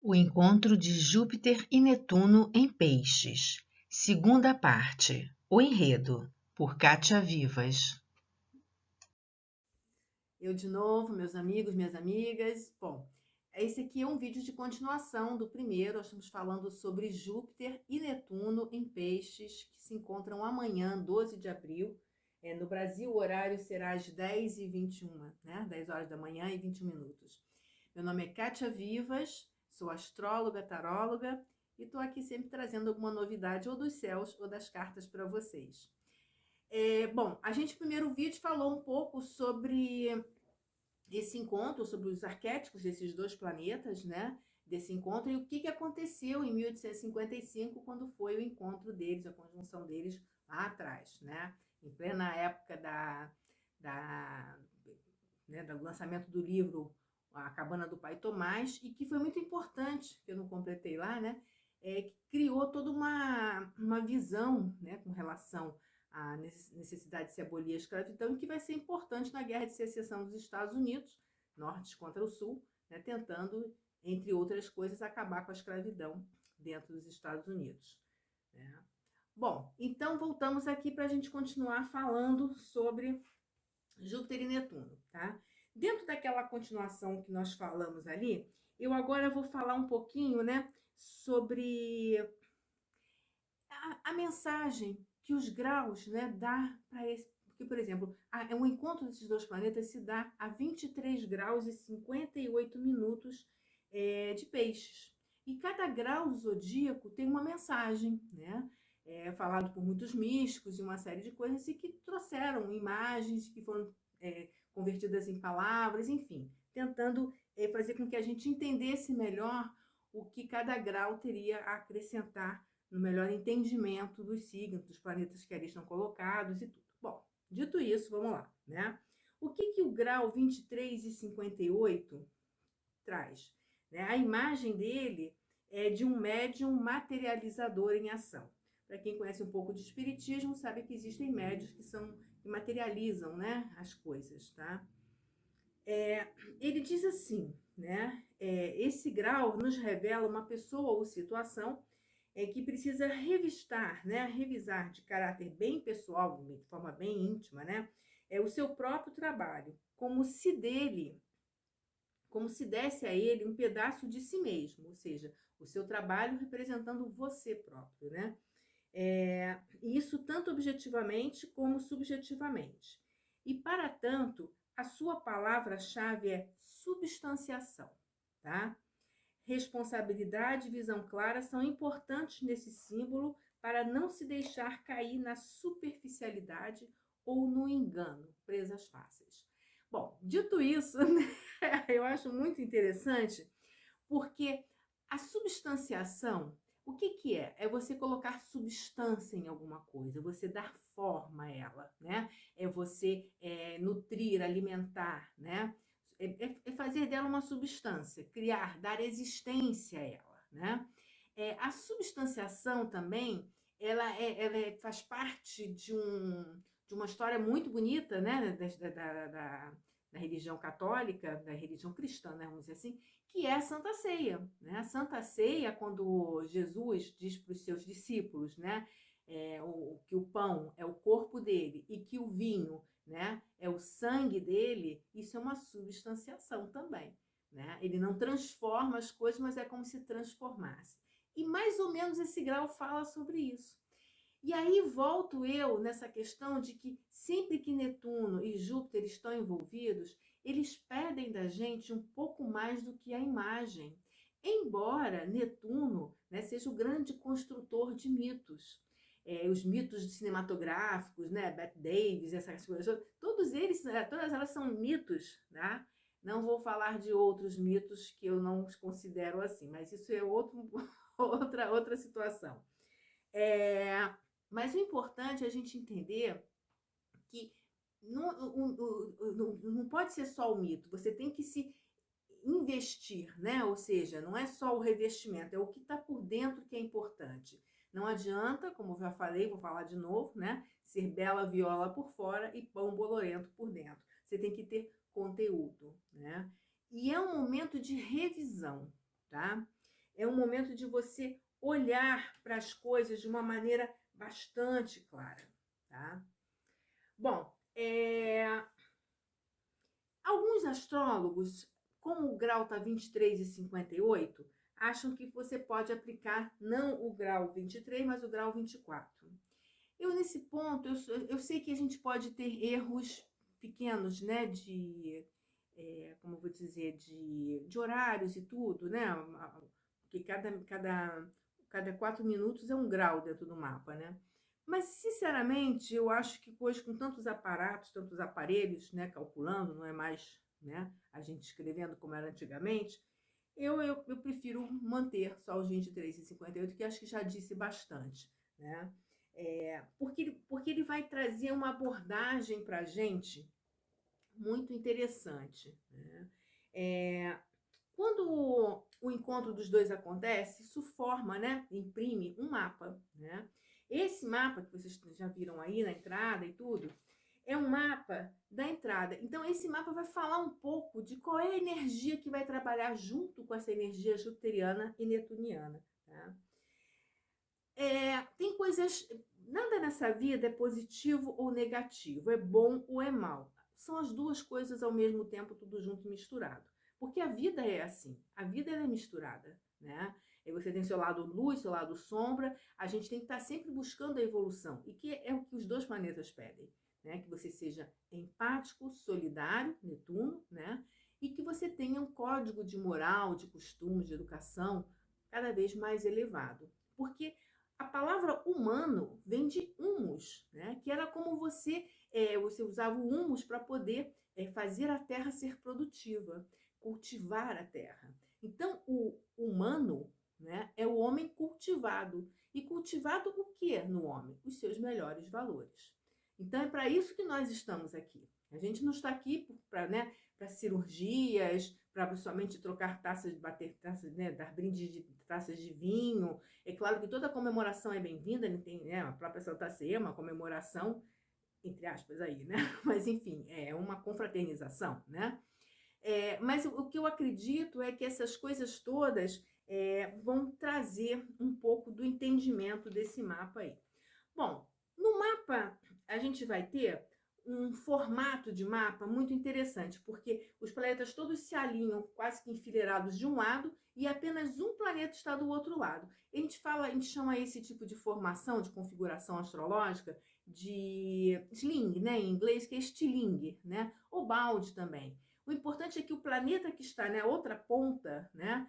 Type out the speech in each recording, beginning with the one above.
O encontro de Júpiter e Netuno em Peixes. Segunda parte. O enredo, por Kátia Vivas. Eu de novo, meus amigos, minhas amigas. Bom, esse aqui é um vídeo de continuação do primeiro. Nós estamos falando sobre Júpiter e Netuno em Peixes, que se encontram amanhã, 12 de abril. No Brasil, o horário será às 10h21, né? 10 horas da manhã e 21 minutos. Meu nome é Kátia Vivas, sou astróloga, taróloga e estou aqui sempre trazendo alguma novidade ou dos céus ou das cartas para vocês. Bom, a gente no primeiro vídeo falou um pouco sobre esse encontro, sobre os arquétipos desses dois planetas, né? Desse encontro e o que aconteceu em 1855, quando foi o encontro deles, a conjunção deles lá atrás, né? Em plena época do lançamento do livro A Cabana do Pai Tomás, e que foi muito importante, que eu não completei lá, né? Que criou toda uma visão, né, com relação à necessidade de se abolir a escravidão, e que vai ser importante na Guerra de Secessão dos Estados Unidos, norte contra o sul, né, tentando, entre outras coisas, acabar com a escravidão dentro dos Estados Unidos, né? Bom, então voltamos aqui para a gente continuar falando sobre Júpiter e Netuno, tá? Dentro daquela continuação que nós falamos ali, eu agora vou falar um pouquinho, né, sobre a mensagem que os graus, né, dá para esse. Porque, por exemplo, o encontro desses dois planetas se dá a 23 graus e 58 minutos de peixes. E cada grau do zodíaco tem uma mensagem, né? Falado por muitos místicos e uma série de coisas, e que trouxeram imagens que foram convertidas em palavras, enfim, tentando fazer com que a gente entendesse melhor o que cada grau teria a acrescentar no melhor entendimento dos signos, dos planetas que ali estão colocados e tudo. Bom, dito isso, vamos lá, né? O que o grau 23 e 58 traz? Né? A imagem dele é de um médium materializador em ação. Para quem conhece um pouco de espiritismo, sabe que existem médios que materializam, né, as coisas, tá? Ele diz assim, né? Esse grau nos revela uma pessoa ou situação que precisa revistar, né, revisar de caráter bem pessoal, de forma bem íntima, né, o seu próprio trabalho, como se desse a ele um pedaço de si mesmo, ou seja, o seu trabalho representando você próprio, né? Isso tanto objetivamente como subjetivamente. E, para tanto, a sua palavra-chave é substanciação, tá? Responsabilidade e visão clara são importantes nesse símbolo para não se deixar cair na superficialidade ou no engano, presas fáceis. Bom, dito isso, eu acho muito interessante, porque a substanciação, o que é? É você colocar substância em alguma coisa, você dar forma a ela, né? É você nutrir, alimentar, né? É fazer dela uma substância, criar, dar existência a ela, né? A substanciação também, ela faz parte de uma história muito bonita, né? Da religião católica, da religião cristã, né? Vamos dizer assim, que é a Santa Ceia, né? A Santa Ceia, quando Jesus diz para os seus discípulos, né? Que o pão é o corpo dele e que o vinho, né, é o sangue dele, isso é uma substanciação também, né? Ele não transforma as coisas, mas é como se transformasse. E mais ou menos esse grau fala sobre isso. E aí volto eu nessa questão de que sempre que Netuno e Júpiter estão envolvidos, eles pedem da gente um pouco mais do que a imagem. Embora Netuno, né, seja o grande construtor de mitos. Os mitos cinematográficos, né, Bette Davis, essas coisas, todos eles, todas elas são mitos, né? Não vou falar de outros mitos que eu não os considero assim, mas isso é outra situação. É, mas o importante é a gente entender que não pode ser só o mito, você tem que se investir, né? Ou seja, não é só o revestimento, é o que está por dentro que é importante. Não adianta, como eu já falei, vou falar de novo, né? Ser bela viola por fora e pão bolorento por dentro. Você tem que ter conteúdo, né? E é um momento de revisão, tá? É um momento de você olhar para as coisas de uma maneira bastante clara, tá? Bom, alguns astrólogos, como o grau está 23,58, acham que você pode aplicar não o grau 23, mas o grau 24. Eu, nesse ponto, eu sei que a gente pode ter erros pequenos, né, como eu vou dizer, de horários e tudo, né, porque cada 4 minutos é um grau dentro do mapa, né. Mas, sinceramente, eu acho que hoje, com tantos aparatos, tantos aparelhos, né, calculando, não é mais, né, a gente escrevendo como era antigamente, eu prefiro manter só os 23,58, que acho que já disse bastante, né? Porque ele vai trazer uma abordagem para a gente muito interessante, né? Quando o encontro dos dois acontece, isso forma, né? Imprime um mapa, né? Esse mapa que vocês já viram aí na entrada e tudo, é um mapa da entrada. Então, esse mapa vai falar um pouco de qual é a energia que vai trabalhar junto com essa energia jupiteriana e netuniana, tá? Tem coisas... Nada nessa vida é positivo ou negativo, é bom ou é mal. São as duas coisas ao mesmo tempo, tudo junto e misturado. Porque a vida é assim, a vida é misturada, né? E você tem seu lado luz, seu lado sombra, a gente tem que estar sempre buscando a evolução, e que é o que os dois planetas pedem, né? Que você seja empático, solidário, Netuno, né? E que você tenha um código de moral, de costumes, de educação cada vez mais elevado. Porque a palavra humano vem de humus, né? Que era como você usava o humus para poder fazer a terra ser produtiva, cultivar a terra. Então, o humano, né, é o homem cultivado. E cultivado o que no homem? Os seus melhores valores. Então, é para isso que nós estamos aqui. A gente não está aqui para, né, cirurgias, para somente trocar taças, bater taças, né, dar brindes de taças de vinho. É claro que toda comemoração é bem-vinda, tem, né, a própria Santa Ceia, uma comemoração, entre aspas aí, né? Mas, enfim, é uma confraternização, né? Mas o que eu acredito é que essas coisas todas vão trazer um pouco do entendimento desse mapa aí. Bom, no mapa a gente vai ter um formato de mapa muito interessante, porque os planetas todos se alinham quase que enfileirados de um lado e apenas um planeta está do outro lado. A gente chama esse tipo de formação, de configuração astrológica, de sling, né, em inglês, que é estilingue, né, ou balde também. O importante é que o planeta que está na outra ponta, né,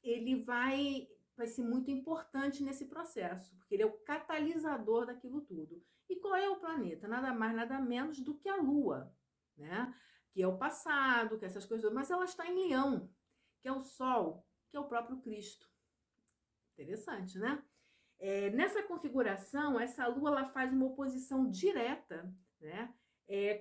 ele vai ser muito importante nesse processo, porque ele é o catalisador daquilo tudo. E qual é o planeta? Nada mais, nada menos do que a Lua, né? Que é o passado, que é essas coisas, mas ela está em Leão, que é o Sol, que é o próprio Cristo. Interessante, né? Nessa configuração, essa Lua ela faz uma oposição direta, né?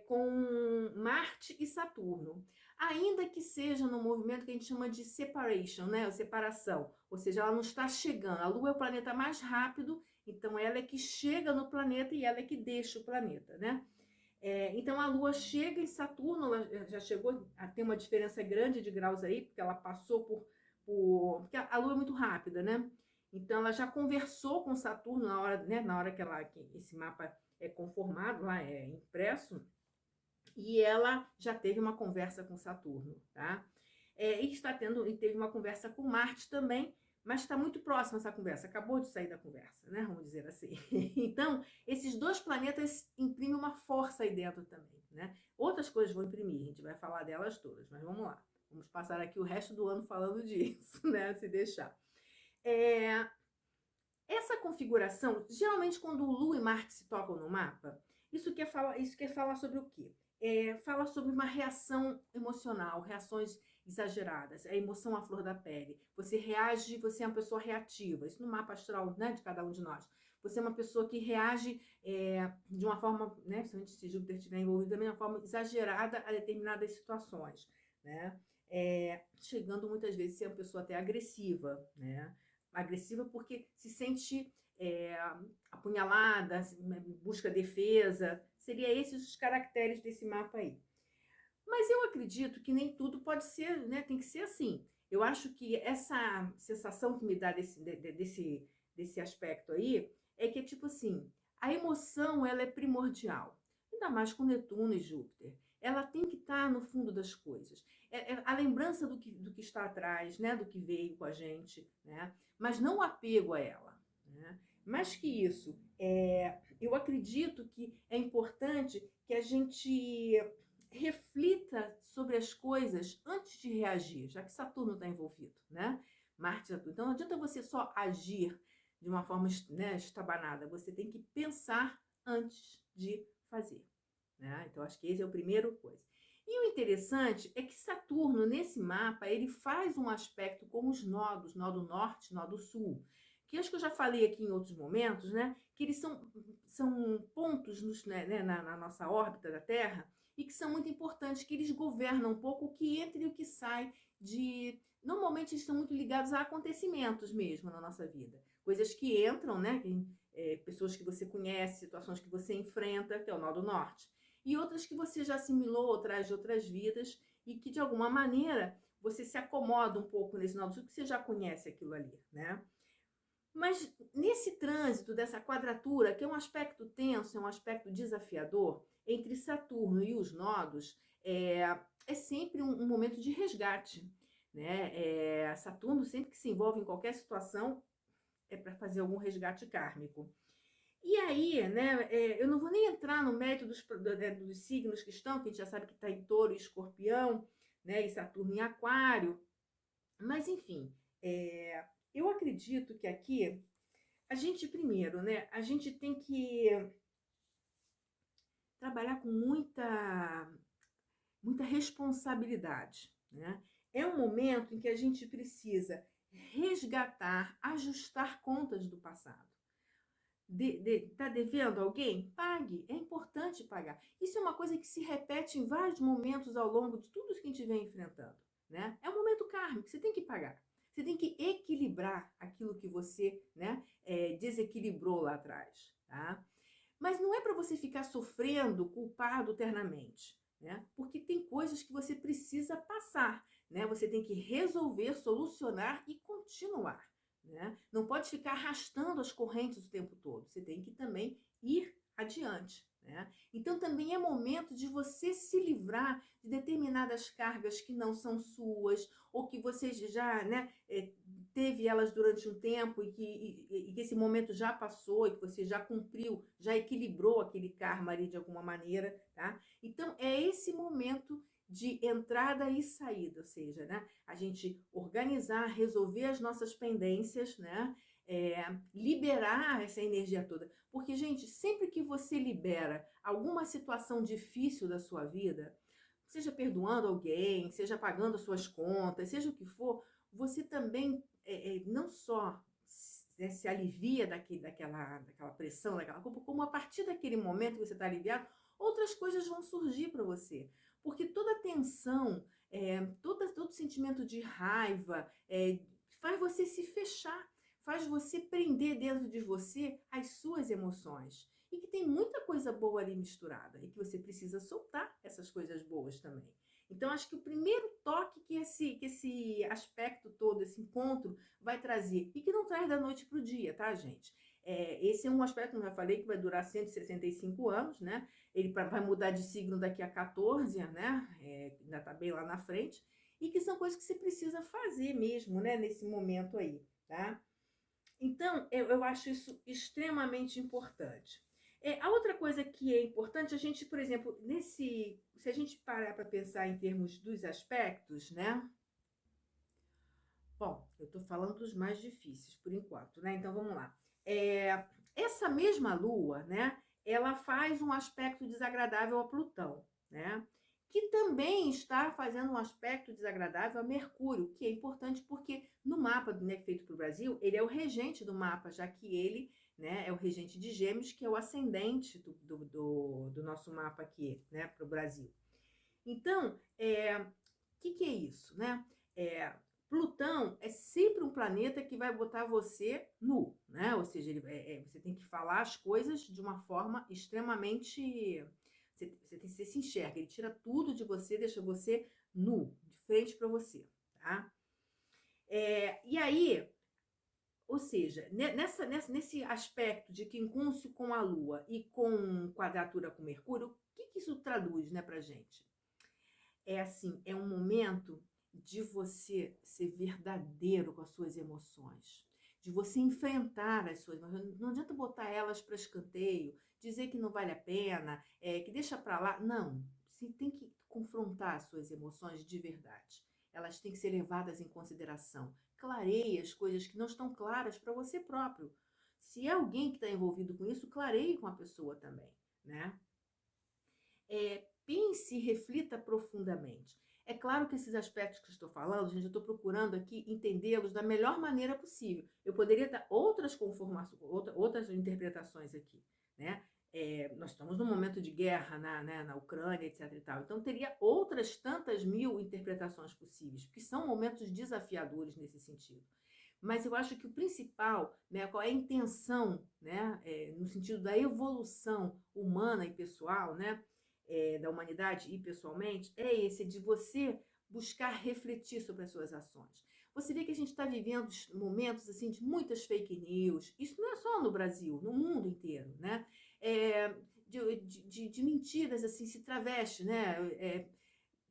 Com Marte e Saturno, ainda que seja no movimento que a gente chama de separation, né? Separação, ou seja, ela não está chegando. A Lua é o planeta mais rápido, então ela é que chega no planeta e ela é que deixa o planeta, né? Então a Lua chega em Saturno, ela já chegou a ter uma diferença grande de graus aí, porque ela passou porque a Lua é muito rápida, né? Então ela já conversou com Saturno na hora, né? Na hora que esse mapa é conformado, lá é impresso, e ela já teve uma conversa com Saturno, tá? E teve uma conversa com Marte também, mas está muito próxima essa conversa, acabou de sair da conversa, né? Vamos dizer assim. Então, esses dois planetas imprimem uma força aí dentro também, né? Outras coisas vão imprimir, a gente vai falar delas todas, mas vamos lá. Vamos passar aqui o resto do ano falando disso, né? Se deixar. Essa configuração, geralmente quando Lua e Marte se tocam no mapa, isso quer falar sobre o quê? Fala sobre uma reação emocional, reações exageradas, a emoção à flor da pele. Você reage, você é uma pessoa reativa. Isso no mapa astral, né, de cada um de nós. Você é uma pessoa que reage de uma forma, né, principalmente se Júpiter estiver envolvido, de uma forma exagerada a determinadas situações, né? Chegando muitas vezes a ser uma pessoa até agressiva, né? Agressiva porque se sente apunhalada, busca defesa. Seria esses os caracteres desse mapa aí. Mas eu acredito que nem tudo pode ser, né? Tem que ser assim. Eu acho que essa sensação que me dá desse aspecto aí é que é tipo assim, a emoção ela é primordial, ainda mais com Netuno e Júpiter. Ela tem que estar no fundo das coisas. É a lembrança do que está atrás, né? Do que veio com a gente, né? Mas não o apego a ela, né? Mais que isso, eu acredito que é importante que a gente reflita sobre as coisas antes de reagir, já que Saturno está envolvido, né? Marte, Saturno. Então não adianta você só agir de uma forma, né, estabanada. Você tem que pensar antes de fazer, né? Então acho que esse é o primeiro coisa. E o interessante é que Saturno, nesse mapa, ele faz um aspecto com os nodos, nó do norte, nó do sul, que acho que eu já falei aqui em outros momentos, né? Que eles são pontos na nossa órbita da Terra e que são muito importantes, que eles governam um pouco o que entra e o que sai de... Normalmente eles estão muito ligados a acontecimentos mesmo na nossa vida. Coisas que entram, né? Pessoas que você conhece, situações que você enfrenta, que é o nó do norte. E outras que você já assimilou ou traz de outras vidas e que, de alguma maneira, você se acomoda um pouco nesse nó do sul, porque você já conhece aquilo ali, né? Mas nesse trânsito dessa quadratura, que é um aspecto tenso, é um aspecto desafiador, entre Saturno e os nodos, é sempre um momento de resgate, né? Saturno, sempre que se envolve em qualquer situação, é para fazer algum resgate kármico. E aí, né, eu não vou nem entrar no mérito dos signos que estão, que a gente já sabe que está em Touro e Escorpião, né, e Saturno em Aquário, mas enfim, eu acredito que aqui a gente primeiro, né, a gente tem que trabalhar com muita responsabilidade, né? É um momento em que a gente precisa resgatar, ajustar contas do passado. Tá devendo alguém? Pague. É importante pagar. Isso é uma coisa que se repete em vários momentos ao longo de tudo que a gente vem enfrentando, né? É um momento kármico, você tem que pagar. Você tem que equilibrar aquilo que você, né, desequilibrou lá atrás, tá? Mas não é para você ficar sofrendo, culpado eternamente, né? Porque tem coisas que você precisa passar, né? Você tem que resolver, solucionar e continuar, né? Não pode ficar arrastando as correntes o tempo todo. Você tem que também ir adiante, né? Então também é momento de você se livrar de determinadas cargas que não são suas ou que você já, né, teve elas durante um tempo e que esse momento já passou e que você já cumpriu, já equilibrou aquele karma ali de alguma maneira, tá? Então é esse momento de entrada e saída, ou seja, né, a gente organizar, resolver as nossas pendências, né, liberar essa energia toda. Porque, gente, sempre que você libera alguma situação difícil da sua vida, seja perdoando alguém, seja pagando as suas contas, seja o que for, você também não só se alivia daquela pressão, daquela culpa, como a partir daquele momento que você está aliviado, outras coisas vão surgir para você. Porque toda tensão, todo sentimento de raiva, faz você se fechar, faz você prender dentro de você as suas emoções. E que tem muita coisa boa ali misturada e que você precisa soltar essas coisas boas também. Então, acho que o primeiro toque que esse aspecto todo, esse encontro, vai trazer, e que não traz da noite para o dia, tá, gente? Esse é um aspecto, como eu já falei, que vai durar 165 anos, né? Ele vai mudar de signo daqui a 14, né? Ainda está bem lá na frente. E que são coisas que você precisa fazer mesmo, né? Nesse momento aí, tá? Então, eu acho isso extremamente importante. A outra coisa que é importante, a gente, por exemplo, se a gente parar para pensar em termos dos aspectos, né? Bom, eu estou falando dos mais difíceis por enquanto, né? Então vamos lá. Essa mesma Lua, né? Ela faz um aspecto desagradável a Plutão, né? Que também está fazendo um aspecto desagradável a Mercúrio, que é importante porque no mapa, né, feito para o Brasil, ele é o regente do mapa, já que ele, né, é o regente de Gêmeos, que é o ascendente do nosso mapa aqui, né, para o Brasil. Então, que é isso, né? Plutão é sempre um planeta que vai botar você nu, né? Ou seja, você tem que falar as coisas de uma forma extremamente... Você se enxerga, ele tira tudo de você, deixa você nu, de frente para você, tá? E aí, ou seja, nesse aspecto de quincúncio com a Lua e com quadratura com Mercúrio, o que isso traduz, né, pra gente? É assim, é um momento de você ser verdadeiro com as suas emoções, de você enfrentar as suas emoções. Não adianta botar elas para escanteio, dizer que não vale a pena, que deixa para lá. Não, você tem que confrontar as suas emoções de verdade. Elas têm que ser levadas em consideração. Clareie as coisas que não estão claras para você próprio. Se é alguém que está envolvido com isso, clareie com a pessoa também, né? Pense e reflita profundamente. É claro que esses aspectos que eu estou falando, gente, eu estou procurando aqui entendê-los da melhor maneira possível. Eu poderia dar outras conformações, outras interpretações aqui, né? Nós estamos num momento de guerra na Ucrânia, etc. e tal. Então, teria outras tantas mil interpretações possíveis, porque são momentos desafiadores nesse sentido. Mas eu acho que o principal, né, qual é a intenção, né, no sentido da evolução humana e pessoal, né, da humanidade e pessoalmente, é esse de você buscar refletir sobre as suas ações. Você vê que a gente está vivendo momentos assim de muitas fake news. Isso não é só no Brasil, no mundo inteiro, né? De mentiras assim se traveste, né?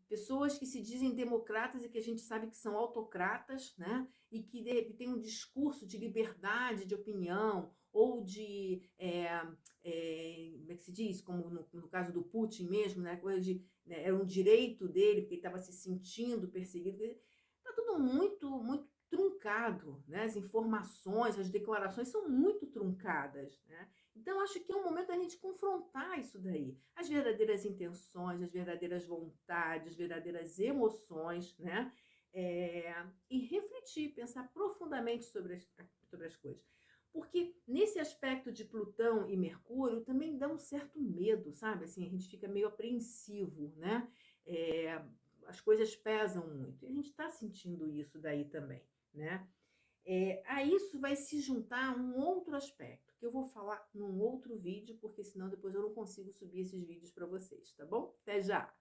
Pessoas que se dizem democratas e que a gente sabe que são autocratas, né? E que têm um discurso de liberdade de opinião ou de, como é que se diz, como no caso do Putin mesmo, né? Coisa de, né? Era um direito dele, porque ele estava se sentindo perseguido. Está tudo muito, muito truncado, né? As informações, as declarações são muito truncadas, né? Então, acho que é um momento da gente confrontar isso daí. As verdadeiras intenções, as verdadeiras vontades, as verdadeiras emoções, né? E refletir, pensar profundamente sobre as coisas. Porque nesse aspecto de Plutão e Mercúrio também dá um certo medo, sabe? Assim, a gente fica meio apreensivo, né? As coisas pesam muito. E a gente está sentindo isso daí também, né? A isso vai se juntar um outro aspecto, que eu vou falar num outro vídeo, porque senão depois eu não consigo subir esses vídeos para vocês, tá bom? Até já!